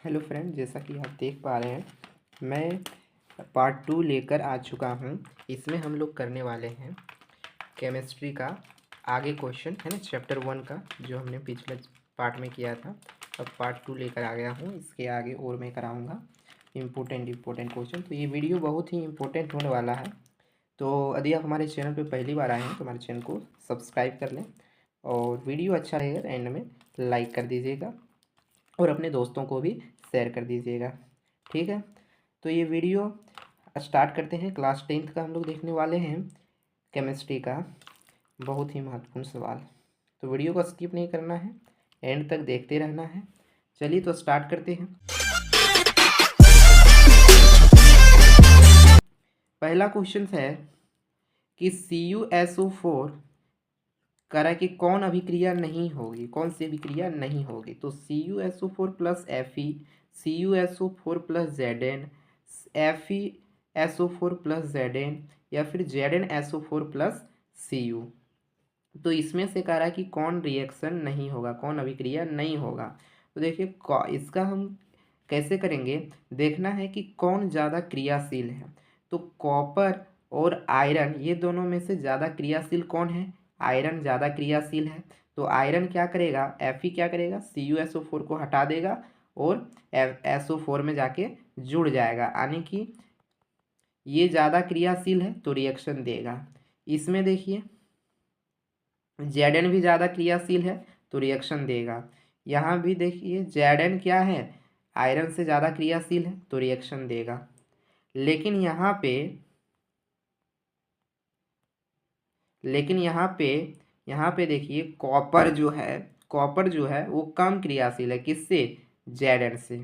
Hello friend, जैसा कि आप देख पा रहे हैं मैं पार्ट 2 लेकर आ चुका हूं। इसमें हम लोग करने वाले हैं केमिस्ट्री का आगे क्वेश्चन है ना, चैप्टर 1 का जो हमने पिछले पार्ट में किया था। अब पार्ट 2 लेकर आ गया हूं। इसके आगे और मैं कराऊंगा इम्पोर्टेंट क्वेश्चन। तो ये वीडियो बहुत ही इम्पोर्टेंट होने वाला है। तो यदि आप हमारे चैनल पर पहली बार आए हैं तो हमारे चैनल को सब्सक्राइब कर लें और वीडियो अच्छा रहेगा एंड में लाइक कर दीजिएगा और अपने दोस्तों को भी शेयर कर दीजिएगा। ठीक है, तो ये वीडियो स्टार्ट करते हैं। क्लास 10th का हम लोग देखने वाले हैं केमिस्ट्री का बहुत ही महत्वपूर्ण सवाल। तो वीडियो को स्किप नहीं करना है, एंड तक देखते रहना है। चलिए तो स्टार्ट करते हैं। पहला क्वेश्चन है कि CuSO4 कह रहा है कि कौन अभिक्रिया नहीं होगी, कौन सी अभिक्रिया नहीं होगी। तो CuSO4 plus Fe, CuSO4 plus Zn, FeSO4 plus Zn या फिर ZnSO4 प्लस Cu। तो इसमें से कह रहा है कि कौन रिएक्शन नहीं होगा, कौन अभिक्रिया नहीं होगा। तो देखिए इसका हम कैसे करेंगे, देखना है कि कौन ज़्यादा क्रियाशील है। तो कॉपर और आयरन ये दोनों में से ज़्यादा क्रियाशील कौन है, आयरन ज़्यादा क्रियाशील है। तो आयरन क्या करेगा, Fe क्या करेगा, CuSO4 को हटा देगा और SO4 में जाके जुड़ जाएगा, यानी कि ये ज़्यादा क्रियाशील है तो रिएक्शन देगा। इसमें देखिए Zn भी ज़्यादा क्रियाशील है तो रिएक्शन देगा। यहाँ भी देखिए Zn क्या है, आयरन से ज़्यादा क्रियाशील है तो रिएक्शन देगा। लेकिन यहाँ पे देखिए कॉपर जो है वो कम क्रियाशील है। किससे, Zn से।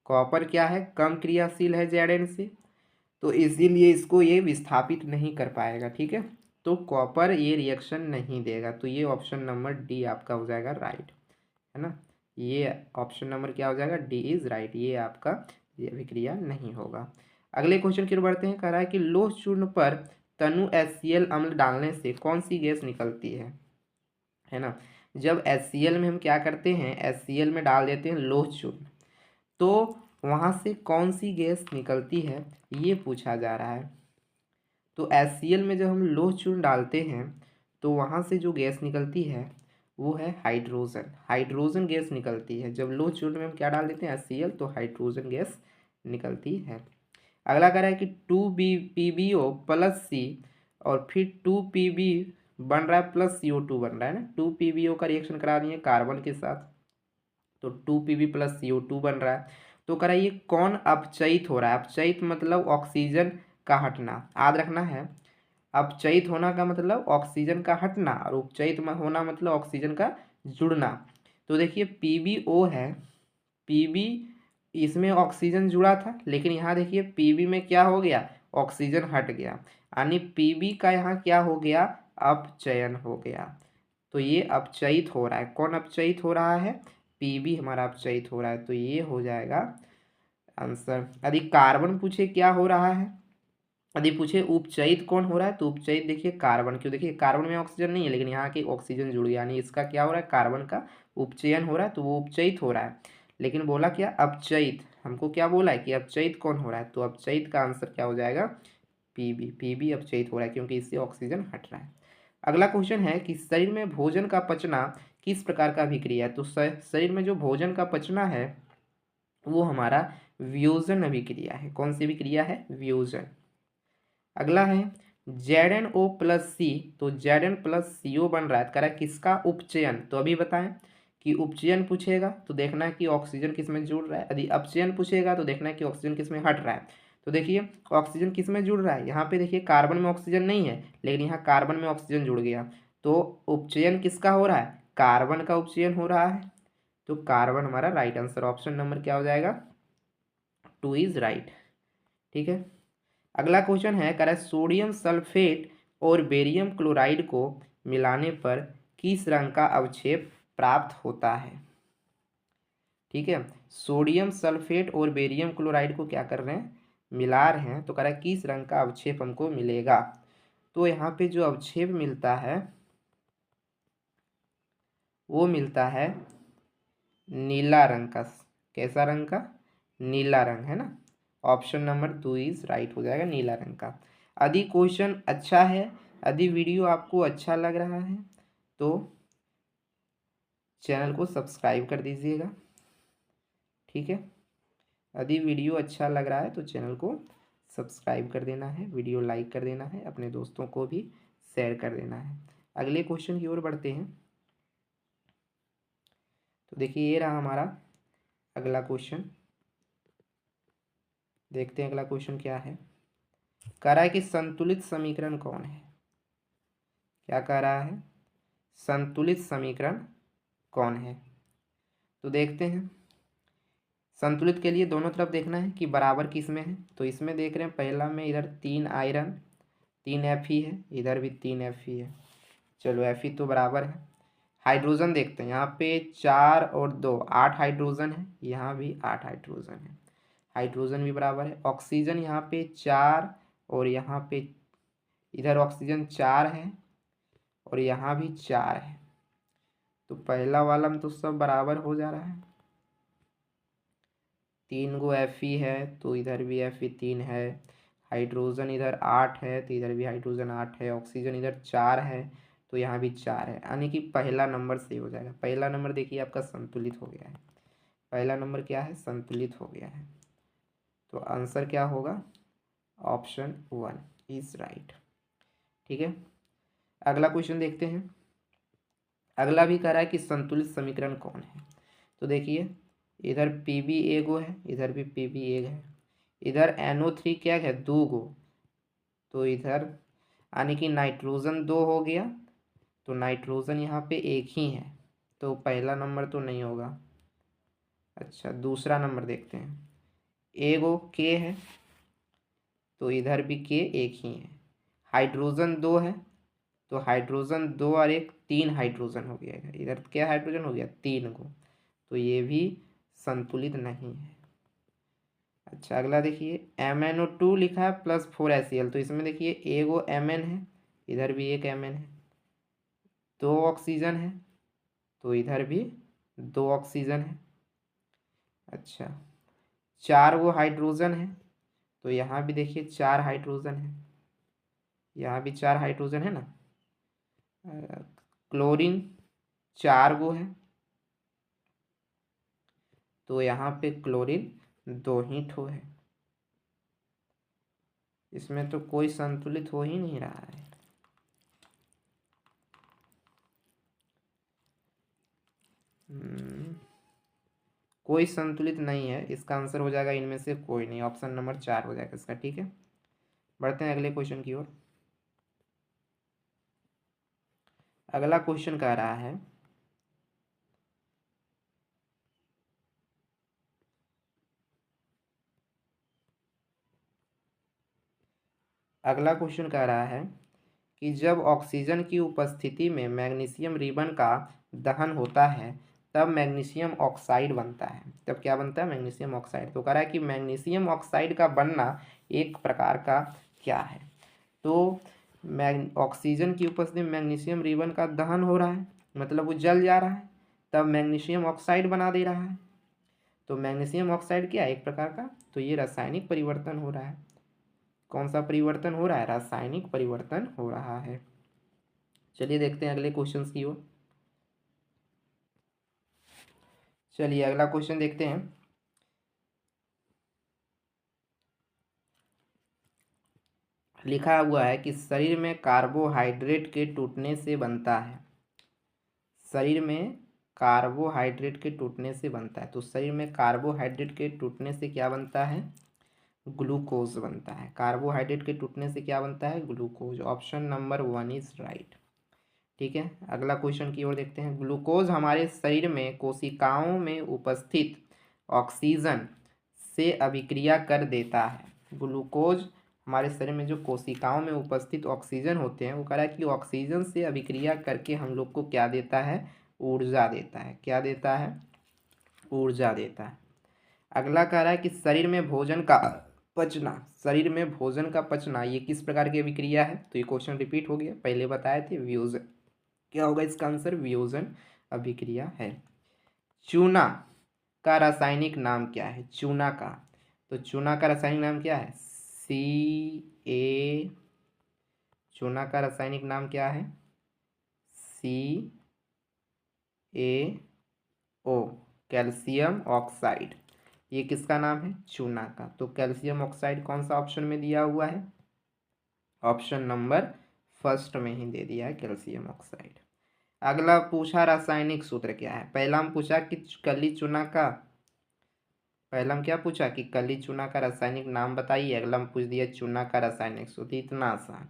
कॉपर क्या है, कम क्रियाशील है Zn से, तो इसीलिए इसको ये विस्थापित नहीं कर पाएगा। ठीक है, तो कॉपर ये रिएक्शन नहीं देगा। तो ये ऑप्शन नंबर डी आपका हो जाएगा राइट, है ना। ये ऑप्शन नंबर क्या हो जाएगा, डी इज राइट। ये आपका ये अभिक्रिया नहीं होगा। अगले क्वेश्चन की ओर बढ़ते हैं। कह रहा है कि लोह चूर्ण पर तनु HCl अम्ल डालने से कौन सी गैस निकलती है ना। जब HCl में हम क्या करते हैं, HCl में डाल देते हैं लोह चूर्ण, तो वहाँ से कौन सी गैस निकलती है ये पूछा जा रहा है। तो HCl में जब हम लोह चूर्ण डालते हैं तो वहाँ से जो गैस निकलती है वो है हाइड्रोजन गैस निकलती है। जब लोह चूर्ण में हम क्या डाल देते हैं HCl, तो हाइड्रोजन गैस निकलती है। अगला कह रहा है कि 2PbO प्लस C और फिर 2Pb बन रहा है प्लस CO2 बन रहा है ना। 2PbO का रिएक्शन करा दिए कार्बन के साथ, तो 2Pb प्लस CO2 बन रहा है। तो कह रहा है ये कौन अपचयित हो रहा है। अपचयित मतलब ऑक्सीजन का हटना, याद रखना है। अपचयित होना का मतलब ऑक्सीजन का हटना और उपचयित होना मतलब ऑक्सीजन का जुड़ना। तो देखिए PbO है, Pb इसमें ऑक्सीजन जुड़ा था, लेकिन यहाँ देखिए Pb में क्या हो गया, ऑक्सीजन हट गया, यानी Pb का यहाँ क्या हो गया, अपचयन हो गया। तो ये अपचयित हो रहा है। कौन अपचयित हो रहा है, Pb हमारा अपचयित हो रहा है। तो ये हो जाएगा आंसर। यदि कार्बन पूछे क्या हो रहा है, यदि पूछे उपचयित कौन हो रहा है, तो उपचयित देखिए कार्बन। क्यों, देखिए कार्बन में ऑक्सीजन नहीं है लेकिन यहाँ की ऑक्सीजन जुड़ गया, यानी इसका क्या हो रहा है, कार्बन का उपचयन हो रहा है, तो वो उपचयित हो रहा है। लेकिन बोला क्या, अपचयित। हमको क्या बोला है कि अपचयित कौन हो रहा है, तो अपचयित का आंसर क्या हो जाएगा, Pb अपचयित हो रहा है क्योंकि इससे ऑक्सीजन हट रहा है। अगला क्वेश्चन है कि शरीर में भोजन का पचना किस प्रकार का अभिक्रिया है। तो शरीर में जो भोजन का पचना है वो हमारा वियोजन अभिक्रिया है। कौन सी अभिक्रिया है, वियोजन। अगला है ZnO प्लस C, तो Zn प्लस CO बन रहा है, कह रहा है किसका उपचयन। तो अभी बताएं कि उपचयन पूछेगा तो देखना है कि ऑक्सीजन किस में जुड़ रहा है, यदि अपचयन पूछेगा तो देखना है कि ऑक्सीजन किस में हट रहा है। तो देखिए ऑक्सीजन किस में जुड़ रहा है, यहाँ पे देखिए कार्बन में ऑक्सीजन नहीं है लेकिन यहाँ कार्बन में ऑक्सीजन जुड़ गया, तो उपचयन किसका हो रहा है, कार्बन का उपचयन हो रहा है। तो कार्बन हमारा राइट आंसर, ऑप्शन नंबर क्या हो जाएगा, 2 इज राइट। ठीक है, अगला क्वेश्चन है, कह रहा है सोडियम सल्फेट और बेरियम क्लोराइड को मिलाने पर किस रंग का अवक्षेप प्राप्त होता है। ठीक है, सोडियम सल्फेट और बेरियम क्लोराइड को क्या कर रहे हैं, मिला रहे हैं, तो कह रहा है किस रंग का अवक्षेप हमको मिलेगा। तो यहाँ पे जो अवक्षेप मिलता है वो मिलता है नीला रंग का, कैसा रंग का? नीला रंग, है ना। ऑप्शन नंबर 2 इज राइट हो जाएगा, नीला रंग का। यदि क्वेश्चन अच्छा है, यदि वीडियो आपको अच्छा लग रहा है तो चैनल को सब्सक्राइब कर दीजिएगा, ठीक है। यदि वीडियो अच्छा लग रहा है तो चैनल को सब्सक्राइब कर देना है, वीडियो लाइक कर देना है, अपने दोस्तों को भी शेयर कर देना है। अगले क्वेश्चन की ओर बढ़ते हैं। तो देखिए ये रहा हमारा अगला क्वेश्चन। देखते हैं अगला क्वेश्चन क्या है। कह रहा है कि संतुलित समीकरण कौन है? क्या कह रहा है? संतुलित समीकरण कौन है? तो देखते हैं। संतुलित के लिए दोनों तरफ देखना है कि बराबर किस में है। तो इसमें देख रहे हैं पहला में इधर 3 आयरन 3 एफ ही है, इधर भी 3 एफ ही है। चलो एफ ही तो बराबर है। हाइड्रोजन देखते हैं, यहाँ पे 4 और 2 8 हाइड्रोजन है, यहाँ भी 8 हाइड्रोजन है। हाइड्रोजन भी बराबर है। ऑक्सीजन यहाँ पे 4 और यहाँ पे इधर ऑक्सीजन 4 है और यहाँ भी 4 है। तो पहला वाला में तो सब बराबर हो जा रहा है। 3 गो एफ ई है तो इधर भी एफ ई 3 है। हाइड्रोजन इधर 8 है तो इधर भी हाइड्रोजन 8 है। ऑक्सीजन इधर 4 है तो यहाँ भी 4 है, यानी कि पहला नंबर सही हो जाएगा। पहला नंबर देखिए आपका संतुलित हो गया है। पहला नंबर क्या है? संतुलित हो गया है। तो आंसर क्या होगा? ऑप्शन 1 इज राइट, ठीक है। अगला क्वेश्चन देखते हैं। अगला भी कह रहा है कि संतुलित समीकरण कौन है। तो देखिए इधर पी बी एगो है, इधर भी पी बी एक है, इधर NO3 क्या है? 2 गो। तो इधर यानी कि नाइट्रोजन 2 हो गया, तो नाइट्रोजन यहाँ पे एक ही है, तो पहला नंबर तो नहीं होगा। अच्छा दूसरा नंबर देखते हैं। एगो के है तो इधर भी के एक ही है। हाइड्रोजन 2 है तो हाइड्रोजन 2 और एक 3 हाइड्रोजन हो गया है। इधर क्या हाइड्रोजन हो गया? 3 गो, तो ये भी संतुलित नहीं है। अच्छा अगला देखिए MnO2 लिखा है +4Hcl, तो इसमें देखिए एगो Mn है, इधर भी एक Mn है। 2 ऑक्सीजन है तो इधर भी 2 ऑक्सीजन है। अच्छा 4 वो हाइड्रोजन है तो यहाँ भी देखिए 4 हाइड्रोजन है, यहाँ भी 4 हाइड्रोजन है ना। क्लोरीन 4 गो है तो यहाँ पे क्लोरीन 2 ही ठो है। इसमें तो कोई संतुलित हो ही नहीं रहा है। कोई संतुलित नहीं है, इसका आंसर हो जाएगा इनमें से कोई नहीं, ऑप्शन नंबर 4 हो जाएगा इसका, ठीक है। बढ़ते हैं अगले क्वेश्चन की ओर। अगला क्वेश्चन कह रहा है अगला क्वेश्चन कह रहा है कि जब ऑक्सीजन की उपस्थिति में मैग्नीशियम रिबन का दहन होता है तब मैग्नीशियम ऑक्साइड बनता है। तब क्या बनता है? Magnesium oxide. तो कह रहा है कि मैग्नीशियम ऑक्साइड का बनना एक प्रकार का क्या है। तो ऑक्सीजन की उपस्थिति में मैग्नीशियम रिबन का दहन हो रहा है, मतलब वो जल जा रहा है, तब मैग्नीशियम ऑक्साइड बना दे रहा है। तो मैग्नीशियम ऑक्साइड क्या है? एक प्रकार का, तो ये रासायनिक परिवर्तन हो रहा है। कौन सा परिवर्तन हो रहा है? रासायनिक परिवर्तन हो रहा है। चलिए देखते हैं अगले क्वेश्चन की ओर। चलिए अगला क्वेश्चन देखते हैं। लिखा हुआ है कि शरीर में कार्बोहाइड्रेट के टूटने से बनता है। शरीर में कार्बोहाइड्रेट के टूटने से बनता है। तो शरीर में कार्बोहाइड्रेट के टूटने से क्या बनता है? ग्लूकोज बनता है। कार्बोहाइड्रेट के टूटने से क्या बनता है? Glucose. Option number 1 is right, ठीक है। अगला क्वेश्चन की ओर देखते हैं। ग्लूकोज हमारे शरीर में कोशिकाओं में उपस्थित ऑक्सीजन से अभिक्रिया कर देता है। ग्लूकोज हमारे शरीर में जो कोशिकाओं में उपस्थित ऑक्सीजन होते हैं, वो कह रहा है कि ऑक्सीजन से अभिक्रिया करके हम लोग को क्या देता है? ऊर्जा देता है। क्या देता है? ऊर्जा देता है। अगला कह रहा है कि शरीर में भोजन का पचना, शरीर में भोजन का पचना ये किस प्रकार की अभिक्रिया है? तो ये क्वेश्चन रिपीट हो गया, पहले बताए थे, वियोजन। क्या होगा इसका आंसर? वियोजन अभिक्रिया है। चूना का रासायनिक नाम क्या है? चूना का। तो चूना का रासायनिक नाम क्या है? Ca। चूना का रासायनिक नाम क्या है? CaO, calcium oxide. ये किसका नाम है? चूना का। तो कैल्शियम ऑक्साइड कौन सा ऑप्शन में दिया हुआ है? ऑप्शन नंबर फर्स्ट में ही दे दिया है कैल्शियम ऑक्साइड। अगला पूछा रासायनिक सूत्र क्या है। पहला हम पूछा कि कली चूना का, पहला हम क्या पूछा कि कली चूना का रासायनिक नाम बताइए। अगला हम पूछ दिया चूना का रासायनिक सूत्र। इतना आसान।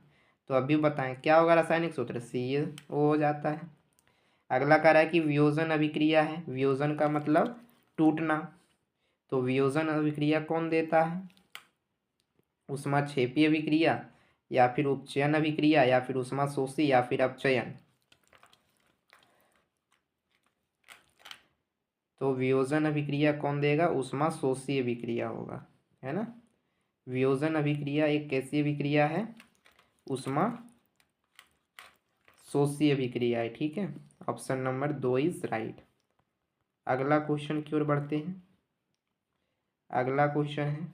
तो अभी बताएं क्या होगा रासायनिक सूत्र? CaO हो जाता है। अगला कह रहा है कि वियोजन अभिक्रिया है। वियोजन का मतलब टूटना। तो वियोजन अभिक्रिया कौन देता है? ऊष्माक्षेपी अभिक्रिया, या फिर उपचयन अभिक्रिया, या फिर ऊष्माशोषी, या फिर अपचयन। तो वियोजन अभिक्रिया कौन देगा? ऊष्माशोषी अभिक्रिया होगा, है ना। वियोजन अभिक्रिया एक कैसी अभिक्रिया है? ऊष्माशोषी अभिक्रिया है, ठीक है। Option number 2 is right. अगला क्वेश्चन की ओर बढ़ते हैं। अगला क्वेश्चन है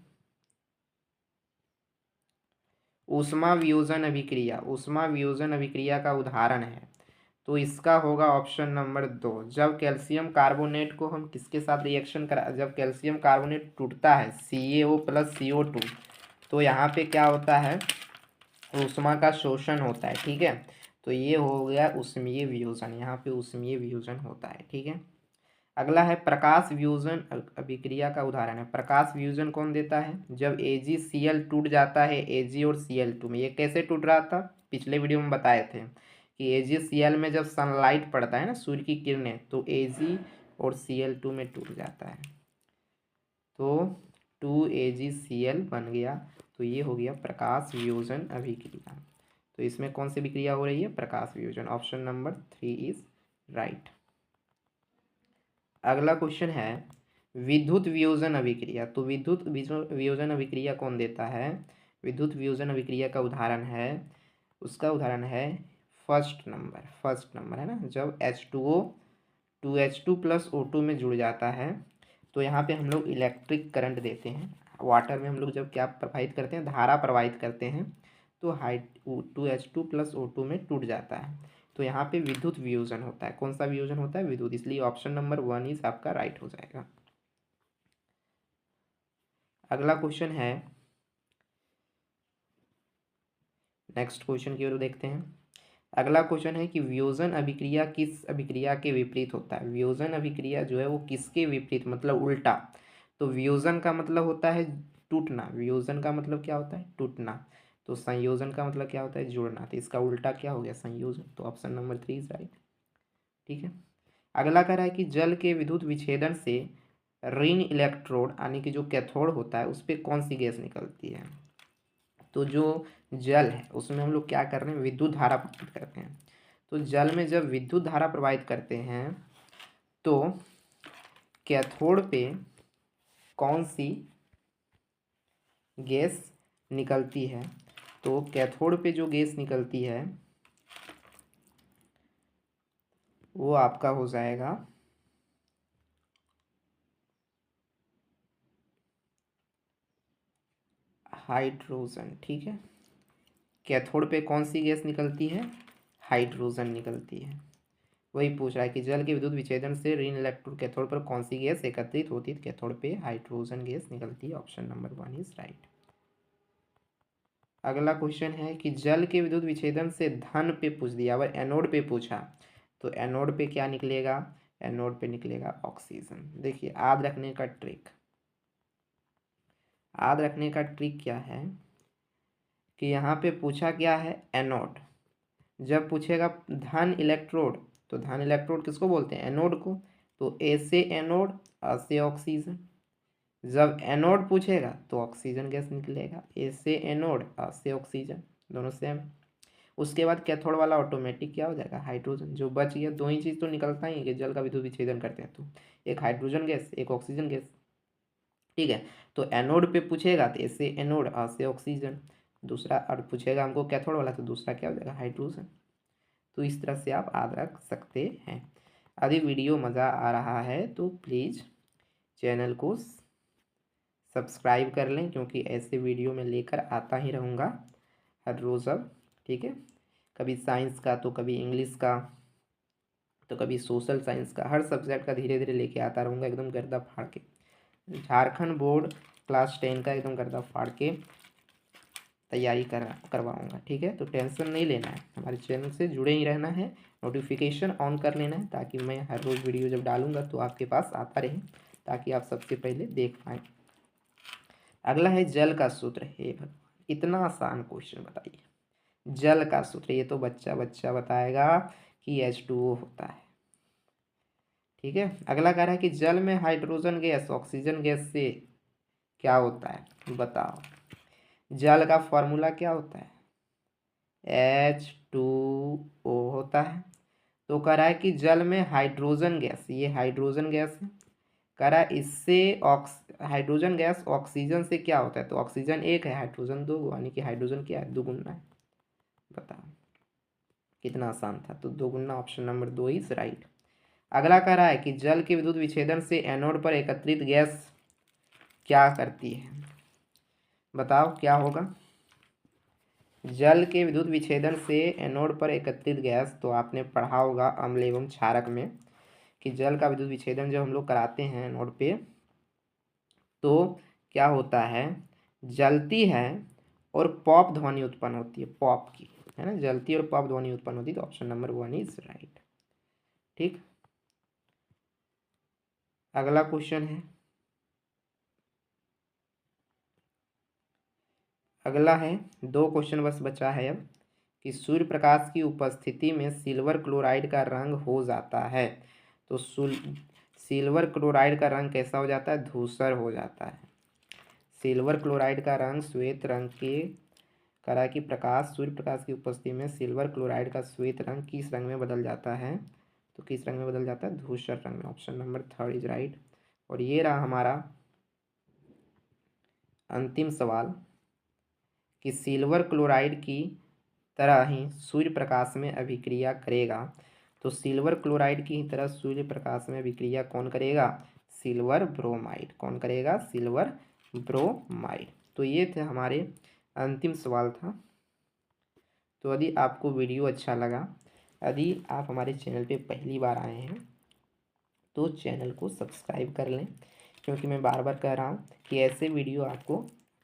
ऊष्मा वियोजन अभिक्रिया। ऊष्मा वियोजन अभिक्रिया का उदाहरण है। तो इसका होगा ऑप्शन नंबर 2। जब कैल्शियम कार्बोनेट को हम किसके साथ रिएक्शन करा, जब कैल्शियम कार्बोनेट टूटता है CaO + CO2, तो यहाँ पे क्या होता है? ऊष्मा का शोषण होता है, ठीक है। तो ये हो गया ऊष्मीय वियोजन। यहाँ पे ऊष्मीय वियोजन होता है, ठीक है। अगला है प्रकाश वियोजन अभिक्रिया का उदाहरण है। प्रकाश वियोजन कौन देता है? जब AgCl टूट जाता है Ag और Cl2 में। ये कैसे टूट रहा था? पिछले वीडियो में बताए थे कि AgCl में जब सनलाइट पड़ता है ना, सूर्य की किरणें, तो Ag और Cl2 में टूट जाता है। तो 2AgCl बन गया। तो ये हो गया प्रकाश वियोजन अभिक्रिया। तो इसमें कौन सी अभिक्रिया हो रही है? प्रकाश वियोजन। Option number 3 is right. अगला क्वेश्चन है विद्युत वियोजन अभिक्रिया। तो विद्युत वियोजन अभिक्रिया कौन देता है? विद्युत वियोजन अभिक्रिया का उदाहरण है, उसका उदाहरण है फर्स्ट नंबर है ना। जब H2O 2H2 + O2 में जुड़ जाता है, तो यहाँ पे हम लोग इलेक्ट्रिक करंट देते हैं। वाटर में हम लोग जब क्या प्रवाहित करते हैं? धारा प्रवाहित करते हैं। तो 2H2 + O2 में टूट जाता है। तो यहाँ पे विद्युत वियोजन होता है। कौन सा वियोजन होता है? विद्युत। इसलिए ऑप्शन नंबर 1 इज आपका राइट हो जाएगा। अगला क्वेश्चन है, नेक्स्ट क्वेश्चन की ओर देखते हैं। अगला क्वेश्चन है कि वियोजन अभिक्रिया किस अभिक्रिया के विपरीत होता है? वियोजन अभिक्रिया जो है वो किसके विपरीत, मतलब उल्टा। तो वियोजन का मतलब होता है टूटना। वियोजन का मतलब क्या होता है? टूटना। तो संयोजन का मतलब क्या होता है? जुड़ना। तो इसका उल्टा क्या हो गया? संयोजन। तो ऑप्शन नंबर 3 इज राइट, ठीक है। अगला कह रहा है कि जल के विद्युत विच्छेदन से ऋण इलेक्ट्रोड यानी कि जो कैथोड होता है उस पर कौन सी गैस निकलती है? तो जो जल है उसमें हम लोग क्या कर रहे हैं? विद्युत धारा प्रवाहित करते हैं। तो जल में जब विद्युत धारा प्रवाहित करते हैं तो कैथोड पे कौन सी गैस निकलती है? तो कैथोड पे जो गैस निकलती है वो आपका हो जाएगा हाइड्रोजन, ठीक है। कैथोड पे कौन सी गैस निकलती है? हाइड्रोजन निकलती है। वही पूछ रहा है कि जल के विद्युत विच्छेदन से ऋण इलेक्ट्रोड कैथोड पर कौन सी गैस एकत्रित होती है? कैथोड पे हाइड्रोजन गैस निकलती है। Option number 1 is right. अगला क्वेश्चन है कि जल के विद्युत विच्छेदन से धन पे पूछ दिया और एनोड पे पूछा, तो एनोड पे क्या निकलेगा? एनोड पे निकलेगा ऑक्सीजन। देखिए याद रखने का ट्रिक, याद रखने का ट्रिक क्या है कि यहाँ पे पूछा क्या है? एनोड। जब पूछेगा धन इलेक्ट्रोड, तो धन इलेक्ट्रोड किसको बोलते हैं? एनोड को। तो ए से एनोड, आ से ऑक्सीजन। जब एनोड पूछेगा तो ऑक्सीजन गैस निकलेगा। ए से एनोड, आ से ऑक्सीजन, दोनों सेम। उसके बाद कैथोड वाला ऑटोमेटिक क्या हो जाएगा? हाइड्रोजन। जो बच गया, दो ही चीज़ तो निकलता ही है कि जल का विद्युत विच्छेदन करते हैं तो एक हाइड्रोजन गैस, एक ऑक्सीजन गैस, ठीक है। तो एनोड पे पूछेगा तो ए से एनोड, आ से ऑक्सीजन। दूसरा और पूछेगा हमको कैथोड वाला, तो दूसरा क्या हो जाएगा? हाइड्रोजन। तो इस तरह से आप याद रख सकते हैं। यदि वीडियो मज़ा आ रहा है तो प्लीज़ चैनल को सब्सक्राइब कर लें, क्योंकि ऐसे वीडियो मैं लेकर आता ही रहूँगा हर रोज़ अब। ठीक है, कभी साइंस का, तो कभी इंग्लिश का, तो कभी सोशल साइंस का, हर सब्जेक्ट का धीरे धीरे लेके आता रहूँगा एकदम गर्दा फाड़ के। झारखंड बोर्ड क्लास 10 का एकदम गर्दा फाड़ के तैयारी करवाऊँगा। ठीक है, तो टेंशन नहीं लेना है, हमारे चैनल से जुड़े ही रहना है, नोटिफिकेशन ऑन कर लेना है, ताकि मैं हर रोज़ वीडियो जब डालूँगा तो आपके पास आता रहे, ताकि आप सबसे पहले देख पाएँ। अगला है जल का सूत्र। हे भगवान, इतना आसान क्वेश्चन बताइए। जल का सूत्र, ये तो बच्चा बच्चा बताएगा कि H2O होता है। ठीक है, अगला कह रहा है कि जल में हाइड्रोजन गैस ऑक्सीजन गैस से क्या होता है, बताओ। जल का फॉर्मूला क्या होता है, H2O होता है। तो कह रहा है कि जल में हाइड्रोजन गैस, ये हाइड्रोजन गैस है, कह रहा है इससे हाइड्रोजन गैस ऑक्सीजन से क्या होता है, तो ऑक्सीजन एक है, हाइड्रोजन दो, यानी कि हाइड्रोजन क्या है, दुगुना है। बताओ, कितना आसान था। तो दोगुना, ऑप्शन नंबर 2 इज राइट। अगला कह रहा है कि जल के विद्युत विच्छेदन से एनोड पर एकत्रित गैस क्या करती है, बताओ क्या होगा। जल के विद्युत विच्छेदन से एनोड पर एकत्रित गैस, तो आपने पढ़ा होगा अम्ल एवं क्षारक में कि जल का विद्युत विच्छेदन जब हम लोग कराते हैं एनोड पे, तो क्या होता है, जलती है और पॉप ध्वनि उत्पन्न होती है, पॉप की, है ना, जलती है और पॉप ध्वनि उत्पन्न होती है। तो ऑप्शन नंबर 1 इज राइट। ठीक, अगला क्वेश्चन है, अगला है 2 क्वेश्चन बस बचा है अब, कि सूर्य प्रकाश की उपस्थिति में सिल्वर क्लोराइड का रंग हो जाता है। तो सिल्वर क्लोराइड का रंग कैसा हो जाता है, धूसर हो जाता है। सिल्वर क्लोराइड का रंग श्वेत रंग के, करा कि प्रकाश, सूर्य प्रकाश की उपस्थिति में सिल्वर क्लोराइड का श्वेत रंग किस रंग में बदल जाता है, तो किस रंग में बदल जाता है, धूसर रंग में। Option number 3 is right. और ये रहा हमारा अंतिम सवाल, कि सिल्वर क्लोराइड की तरह ही सूर्य प्रकाश में अभिक्रिया करेगा। तो सिल्वर क्लोराइड की ही तरह सूर्य प्रकाश में अभिक्रिया कौन करेगा, सिल्वर ब्रोमाइड। कौन करेगा, सिल्वर ब्रोमाइड। तो ये थे हमारे अंतिम सवाल था। तो यदि आपको वीडियो अच्छा लगा, यदि आप हमारे चैनल पे पहली बार आए हैं, तो चैनल को सब्सक्राइब कर लें, क्योंकि मैं बार बार कह रहा हूँ कि ऐसे वीडियो आपको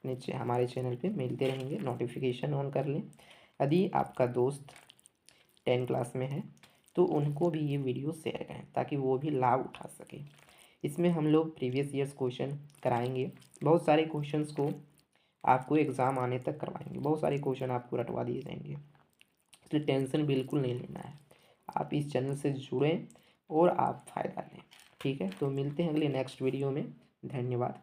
अपने हमारे चैनल पे मिलते रहेंगे। नोटिफिकेशन ऑन कर लें। यदि आपका दोस्त 10 क्लास में है, तो उनको भी ये वीडियो शेयर करें, ताकि वो भी लाभ उठा सके। इसमें हम लोग प्रीवियस ईयर्स क्वेश्चन कराएंगे, बहुत सारे क्वेश्चंस को आपको एग्ज़ाम आने तक करवाएंगे, बहुत सारे क्वेश्चन आपको रटवा दिए जाएंगे, इसलिए टेंशन बिल्कुल नहीं लेना है। आप इस चैनल से जुड़ें और आप फ़ायदा लें। ठीक है, तो मिलते हैं अगले नेक्स्ट वीडियो में। धन्यवाद।